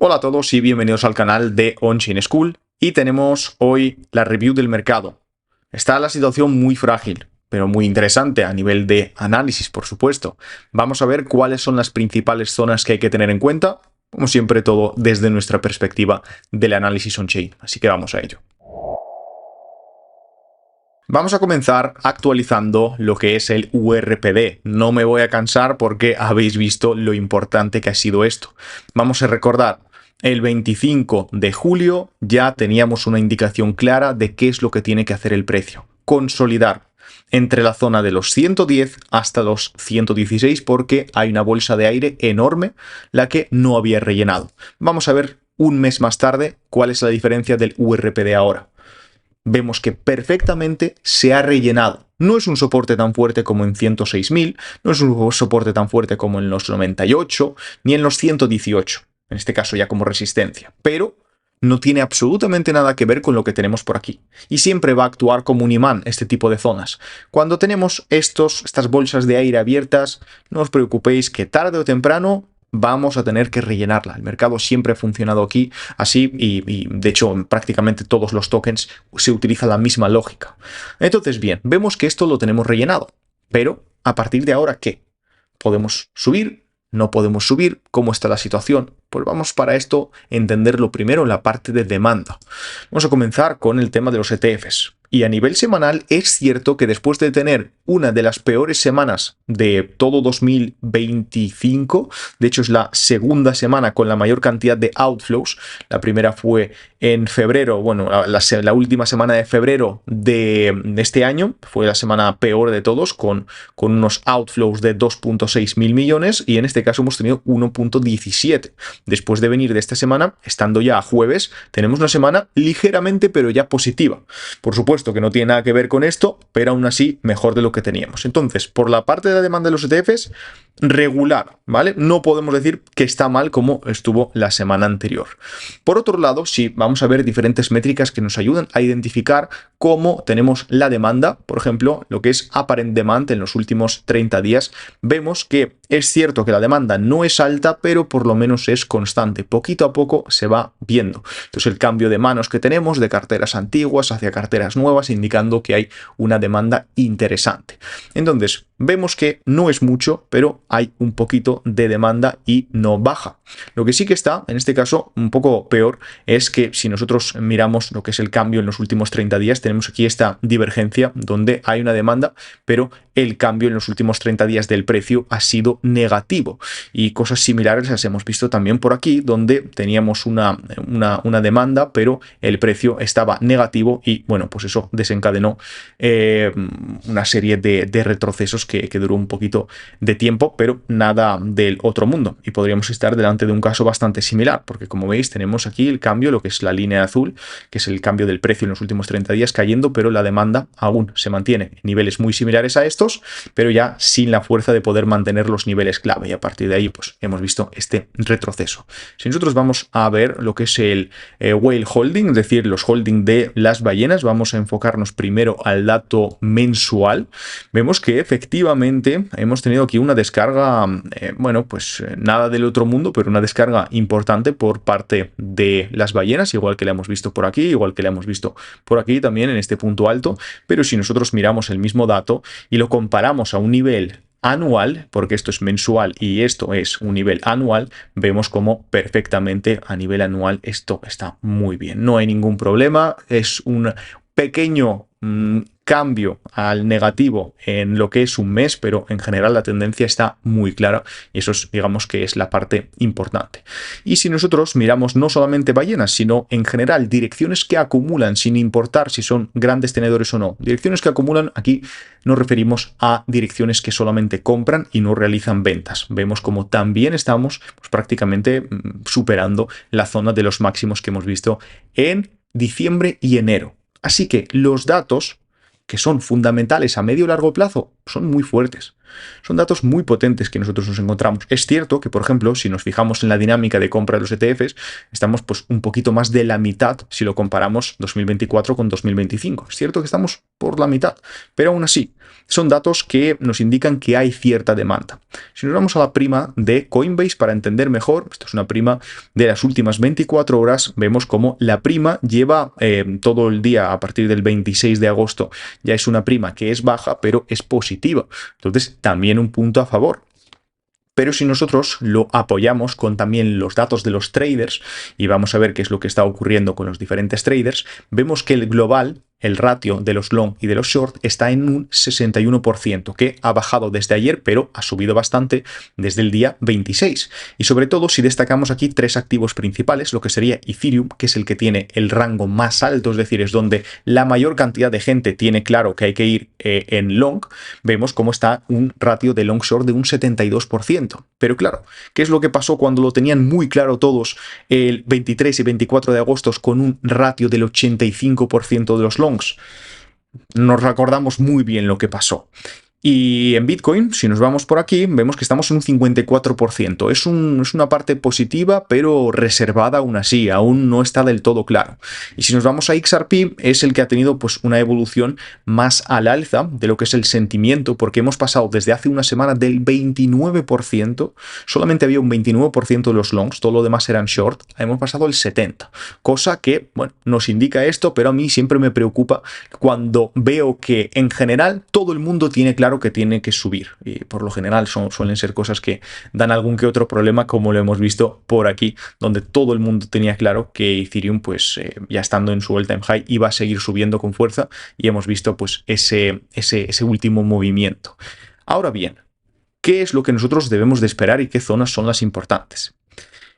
Hola a todos y bienvenidos al canal de On-Chain School, y tenemos hoy la review del mercado. Está la situación muy frágil, pero muy interesante a nivel de análisis, por supuesto. Vamos a ver cuáles son las principales zonas que hay que tener en cuenta, como siempre todo desde nuestra perspectiva del análisis on-chain. Así que vamos a ello. Vamos a comenzar actualizando lo que es el URPD. No me voy a cansar porque habéis visto lo importante que ha sido esto. Vamos a recordar, el 25 de julio ya teníamos una indicación clara de qué es lo que tiene que hacer el precio. Consolidar entre la zona de los 110 hasta los 116 porque hay una bolsa de aire enorme la que no había rellenado. Vamos a ver un mes más tarde cuál es la diferencia del URPD ahora. Vemos que perfectamente se ha rellenado. No es un soporte tan fuerte como en 106.000, no es un soporte tan fuerte como en los 98, ni en los 118, en este caso ya como resistencia, pero no tiene absolutamente nada que ver con lo que tenemos por aquí. Y siempre va a actuar como un imán este tipo de zonas. Cuando tenemos estas bolsas de aire abiertas, no os preocupéis que tarde o temprano vamos a tener que rellenarla. El mercado siempre ha funcionado aquí así y de hecho en prácticamente todos los tokens se utiliza la misma lógica. Entonces bien, vemos que esto lo tenemos rellenado, pero a partir de ahora ¿qué? ¿Podemos subir? ¿No podemos subir? ¿Cómo está la situación? Pues vamos para esto a entenderlo primero en la parte de demanda. Vamos a comenzar con el tema de los ETFs. Y a nivel semanal es cierto que después de tener una de las peores semanas de todo 2025, de hecho es la segunda semana con la mayor cantidad de outflows, la primera fue en febrero, bueno, la última semana de febrero de este año, fue la semana peor de todos, con unos outflows de 2.6 mil millones, y en este caso hemos tenido 1.17. Después de venir de esta semana, estando ya a jueves, tenemos una semana ligeramente pero ya positiva. Por supuesto que no tiene nada que ver con esto, pero aún así mejor de lo que teníamos. Entonces, por la parte de la demanda de los ETFs, regular, ¿vale? No podemos decir que está mal como estuvo la semana anterior. Por otro lado, sí, vamos a ver diferentes métricas que nos ayudan a identificar cómo tenemos la demanda. Por ejemplo, lo que es apparent demand en los últimos 30 días, vemos que es cierto que la demanda no es alta, pero por lo menos es constante. Poquito a poco se va viendo. Entonces, el cambio de manos que tenemos de carteras antiguas hacia carteras nuevas, indicando que hay una demanda interesante. Entonces, vemos que no es mucho, pero hay un poquito de demanda y no baja. Lo que sí que está, en este caso, un poco peor, es que si nosotros miramos lo que es el cambio en los últimos 30 días, tenemos aquí esta divergencia donde hay una demanda, pero el cambio en los últimos 30 días del precio ha sido negativo. Y cosas similares las hemos visto también por aquí, donde teníamos una demanda, pero el precio estaba negativo y, bueno, pues eso desencadenó una serie de retrocesos que duró un poquito de tiempo, pero nada del otro mundo. Y podríamos estar delante de un caso bastante similar, porque como veis tenemos aquí el cambio, lo que es la línea azul, que es el cambio del precio en los últimos 30 días cayendo, pero la demanda aún se mantiene en niveles muy similares a estos, pero ya sin la fuerza de poder mantener los niveles clave. Y a partir de ahí pues hemos visto este retroceso. Si nosotros vamos a ver lo que es el whale holding, es decir, los holding de las ballenas, vamos a enfocarnos primero al dato mensual. Vemos que efectivamente hemos tenido aquí una descarga, bueno, pues nada del otro mundo, pero una descarga importante por parte de las ballenas, igual que la hemos visto por aquí, igual que la hemos visto por aquí también en este punto alto. Pero si nosotros miramos el mismo dato y lo comparamos a un nivel anual, porque esto es mensual y esto es un nivel anual, vemos como perfectamente a nivel anual esto está muy bien. No hay ningún problema, es un pequeño cambio al negativo en lo que es un mes, pero en general la tendencia está muy clara y eso es, digamos que es la parte importante. Y si nosotros miramos no solamente ballenas, sino en general direcciones que acumulan, sin importar si son grandes tenedores o no, direcciones que acumulan, aquí nos referimos a direcciones que solamente compran y no realizan ventas. Vemos como también estamos pues, prácticamente superando la zona de los máximos que hemos visto en diciembre y enero. Así que los datos que son fundamentales a medio y largo plazo, son muy fuertes. Son datos muy potentes que nosotros nos encontramos. Es cierto que, por ejemplo, si nos fijamos en la dinámica de compra de los ETFs, estamos pues un poquito más de la mitad si lo comparamos 2024 con 2025. Es cierto que estamos por la mitad, pero aún así son datos que nos indican que hay cierta demanda. Si nos vamos a la prima de Coinbase para entender mejor, esto es una prima de las últimas 24 horas, vemos como la prima lleva todo el día a partir del 26 de agosto, ya es una prima que es baja, pero es positiva. Entonces, también un punto a favor. Pero si nosotros lo apoyamos con también los datos de los traders y vamos a ver qué es lo que está ocurriendo con los diferentes traders, vemos que el global, el ratio de los long y de los short está en un 61%, que ha bajado desde ayer, pero ha subido bastante desde el día 26. Y sobre todo si destacamos aquí tres activos principales, lo que sería Ethereum, que es el que tiene el rango más alto, es decir, es donde la mayor cantidad de gente tiene claro que hay que ir en long, vemos cómo está un ratio de long short de un 72%. Pero claro, ¿qué es lo que pasó cuando lo tenían muy claro todos el 23 y 24 de agosto con un ratio del 85% de los longs? Nos recordamos muy bien lo que pasó. Y en Bitcoin, si nos vamos por aquí, vemos que estamos en un 54%. Es una parte positiva, pero reservada aún así, aún no está del todo claro. Y si nos vamos a XRP, es el que ha tenido pues una evolución más al alza de lo que es el sentimiento, porque hemos pasado desde hace una semana del 29%, solamente había un 29% de los longs, todo lo demás eran short, hemos pasado al 70%, cosa que, bueno, nos indica esto, pero a mí siempre me preocupa cuando veo que en general todo el mundo tiene claro que tiene que subir y por lo general suelen ser cosas que dan algún que otro problema, como lo hemos visto por aquí, donde todo el mundo tenía claro que Ethereum pues ya estando en su all-time high iba a seguir subiendo con fuerza y hemos visto pues ese último movimiento. Ahora bien, ¿qué es lo que nosotros debemos de esperar y qué zonas son las importantes?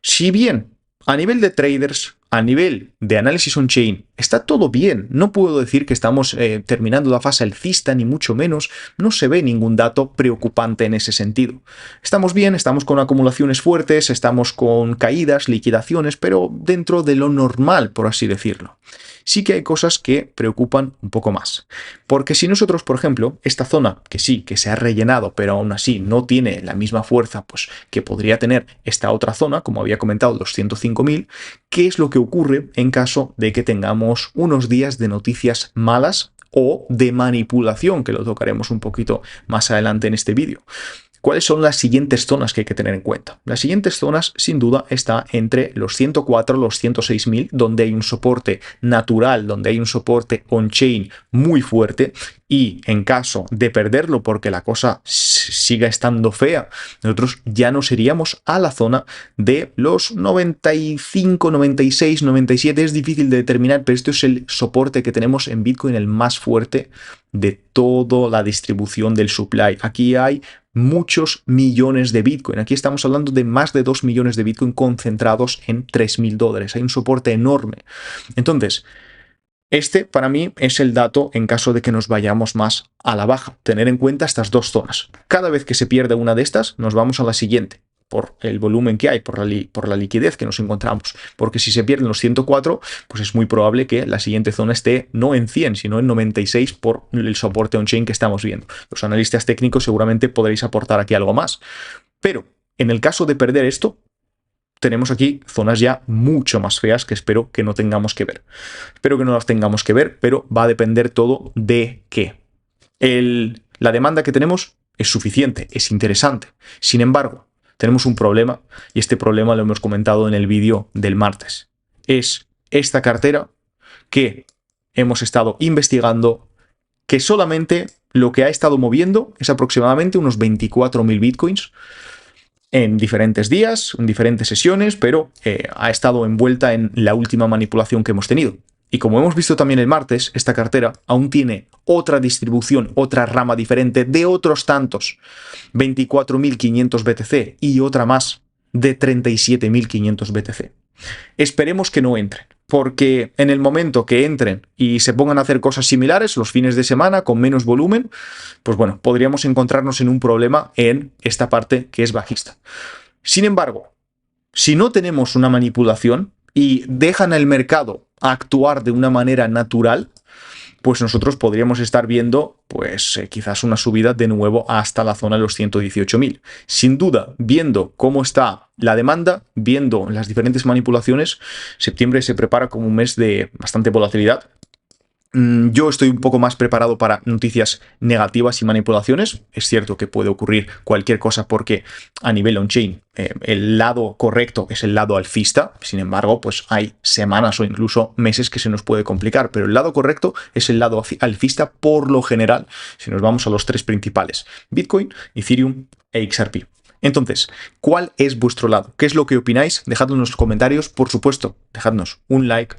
Si bien a nivel de traders, a nivel de análisis on-chain, está todo bien. No puedo decir que estamos terminando la fase alcista, ni mucho menos. No se ve ningún dato preocupante en ese sentido. Estamos bien, estamos con acumulaciones fuertes, estamos con caídas, liquidaciones, pero dentro de lo normal, por así decirlo. Sí que hay cosas que preocupan un poco más. Porque si nosotros, por ejemplo, esta zona, que sí, que se ha rellenado, pero aún así no tiene la misma fuerza pues, que podría tener esta otra zona, como había comentado, los 105.000, ¿qué es lo que ocurre en caso de que tengamos unos días de noticias malas o de manipulación, que lo tocaremos un poquito más adelante en este vídeo? ¿Cuáles son las siguientes zonas que hay que tener en cuenta? Las siguientes zonas, sin duda, está entre los 104 y los 106.000, donde hay un soporte natural, donde hay un soporte on-chain muy fuerte, y en caso de perderlo porque la cosa siga estando fea, nosotros ya nos iríamos a la zona de los 95, 96, 97. Es difícil de determinar, pero esto es el soporte que tenemos en Bitcoin, el más fuerte de toda la distribución del supply. Aquí hay muchos millones de Bitcoin. Aquí estamos hablando de más de 2 millones de Bitcoin concentrados en $3.000. Hay un soporte enorme. Entonces, este para mí es el dato en caso de que nos vayamos más a la baja. Tener en cuenta estas dos zonas. Cada vez que se pierde una de estas, nos vamos a la siguiente, por el volumen que hay, por la liquidez que nos encontramos. Porque si se pierden los 104, pues es muy probable que la siguiente zona esté no en 100, sino en 96 por el soporte on-chain que estamos viendo. Los analistas técnicos seguramente podréis aportar aquí algo más. Pero en el caso de perder esto, tenemos aquí zonas ya mucho más feas que espero que no tengamos que ver. Espero que no las tengamos que ver, pero va a depender todo de qué. La demanda que tenemos es suficiente, es interesante. Sin embargo, tenemos un problema, y este problema lo hemos comentado en el vídeo del martes. Es esta cartera que hemos estado investigando, que solamente lo que ha estado moviendo es aproximadamente unos 24.000 bitcoins en diferentes días, en diferentes sesiones, pero ha estado envuelta en la última manipulación que hemos tenido. Y como hemos visto también el martes, esta cartera aún tiene otra distribución, otra rama diferente de otros tantos, 24.500 BTC y otra más de 37.500 BTC. Esperemos que no entren, porque en el momento que entren y se pongan a hacer cosas similares los fines de semana con menos volumen, pues bueno, podríamos encontrarnos en un problema en esta parte que es bajista. Sin embargo, si no tenemos una manipulación y dejan al mercado actuar de una manera natural, pues nosotros podríamos estar viendo pues quizás una subida de nuevo hasta la zona de los 118.000. Sin duda, viendo cómo está la demanda, viendo las diferentes manipulaciones, septiembre se prepara como un mes de bastante volatilidad. Yo estoy un poco más preparado para noticias negativas y manipulaciones. Es cierto que puede ocurrir cualquier cosa porque a nivel on-chain el lado correcto es el lado alcista. Sin embargo, pues hay semanas o incluso meses que se nos puede complicar. Pero el lado correcto es el lado alcista por lo general, si nos vamos a los tres principales: Bitcoin, Ethereum e XRP. Entonces, ¿cuál es vuestro lado? ¿Qué es lo que opináis? Dejadlo en los comentarios, por supuesto. Dejadnos un like,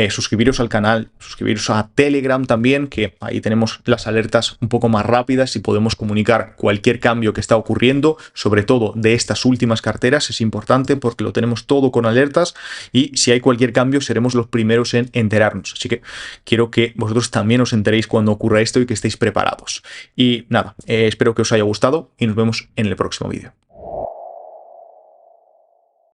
suscribiros al canal, suscribiros a Telegram también, que ahí tenemos las alertas un poco más rápidas y podemos comunicar cualquier cambio que está ocurriendo, sobre todo de estas últimas carteras. Es importante porque lo tenemos todo con alertas y si hay cualquier cambio seremos los primeros en enterarnos. Así que quiero que vosotros también os enteréis cuando ocurra esto y que estéis preparados. Y nada, espero que os haya gustado y nos vemos en el próximo vídeo.